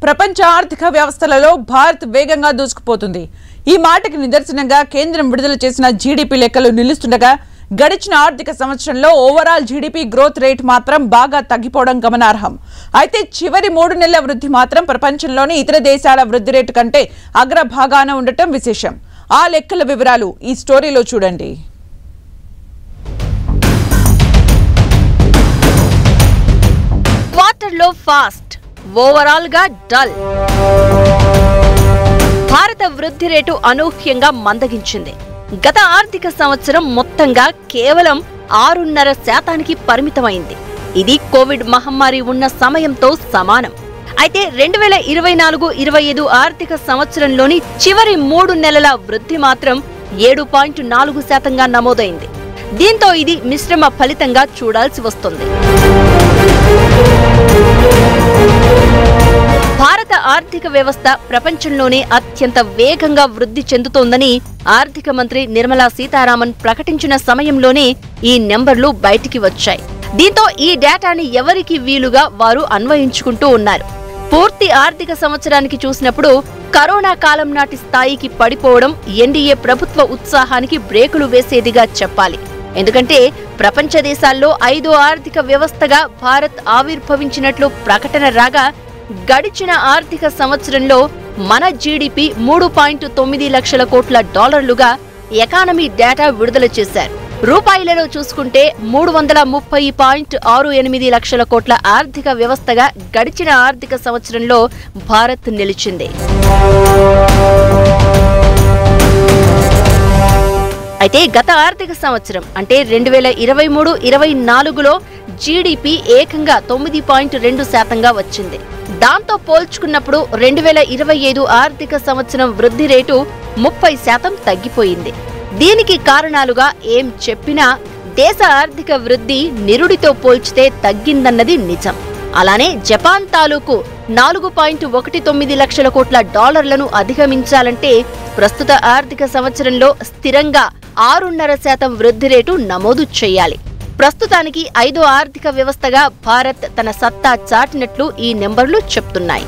ప్రపంచ ఆర్థిక వ్యవస్థలలో భారత్ వేగంగా దూసుకుపోతుంది. ఈ మాటకి నిదర్శనంగా కేంద్రం విడుదల చేసిన జీడీపీ లెక్కలు నిలుస్తుండగా గడిచిన ఆర్థిక సంవత్సరంలో ఓవరాల్ జీడీపీ గ్రోత్ రేట్ మాత్రం బాగా తగ్గిపోవడం గమనార్హం. అయితే చివరి 3 నెలల వృద్ధి మాత్రం ప్రపంచంలోని ఇతర దేశాల వృద్ధి రేటు కంటే అగ్రభాగాన ఉండటం విశేషం. ఆ లెక్కల వివరాలు ఈ స్టోరీలో చూడండి. క్వార్టర్లో ఫాస్ట్, ఓవరాల్ గా డల్. భారత వృద్ధి రేటు అనూహ్యంగా మందగించింది. గత ఆర్థిక సంవత్సరం మొత్తంగా కేవలం 6.5% పరిమితమైంది. ఇది కోవిడ్ మహమ్మారి ఉన్న సమయంతో సమానం. అయితే 2024-25 ఆర్థిక సంవత్సరంలోని చివరి 3 నెలల వృద్ధి మాత్రం 7.4%గా నమోదైంది. దీంతో ఇది మిశ్రమ ఫలితంగా చూడాల్సి వస్తుంది. భారత ఆర్థిక వ్యవస్థ ప్రపంచంలోనే అత్యంత వేగంగా వృద్ధి చెందుతోందని ఆర్థిక మంత్రి నిర్మలా సీతారామన్ ప్రకటించిన సమయంలోనే ఈ నెంబర్లు బయటికి వచ్చాయి. దీంతో ఈ డేటాని ఎవరికి వీలుగా వారు అన్వయించుకుంటూ ఉన్నారు. పూర్తి ఆర్థిక సంవత్సరానికి చూసినప్పుడు కరోనా కాలం నాటి స్థాయికి పడిపోవడం ఎన్డీఏ ప్రభుత్వ ఉత్సాహానికి బ్రేకులు వేసేదిగా చెప్పాలి. ఎందుకంటే ప్రపంచ దేశాల్లో 5వ ఆర్థిక వ్యవస్థగా భారత్ ఆవిర్భవించినట్లు ప్రకటన రాగా గడిచిన ఆర్థిక సంవత్సరంలో మన జీడీపీ 3.9 లక్షల కోట్ల డాలర్లుగా ఎకానమీ డేటా విడుదల చేశారు. రూపాయలలో చూసుకుంటే 330.68 లక్షల కోట్ల ఆర్థిక వ్యవస్థగా గడిచిన ఆర్థిక సంవత్సరంలో భారత్ నిలిచింది. అయితే గత ఆర్థిక సంవత్సరం అంటే 2023-24లో జీడీపీ ఏకంగా 9.2%గా వచ్చింది. దాంతో పోల్చుకున్నప్పుడు 2025 ఆర్థిక సంవత్సరం వృద్ధి రేటు 30% తగ్గిపోయింది. దీనికి కారణాలుగా ఏం చెప్పినా దేశ ఆర్థిక వృద్ధి నిరుడితో పోల్చితే తగ్గిందన్నది నిజం. అలానే జపాన్ తాలూకు 4.19 లక్షల కోట్ల డాలర్లను అధిగమించాలంటే ప్రస్తుత ఆర్థిక సంవత్సరంలో స్థిరంగా 6.5% వృద్ధి రేటు నమోదు చేయాలి. ప్రస్తుతానికి 5వ ఆర్థిక వ్యవస్థగా భారత్ తన సత్తా చాటినట్లు ఈ నెంబర్లు చెప్తున్నాయి.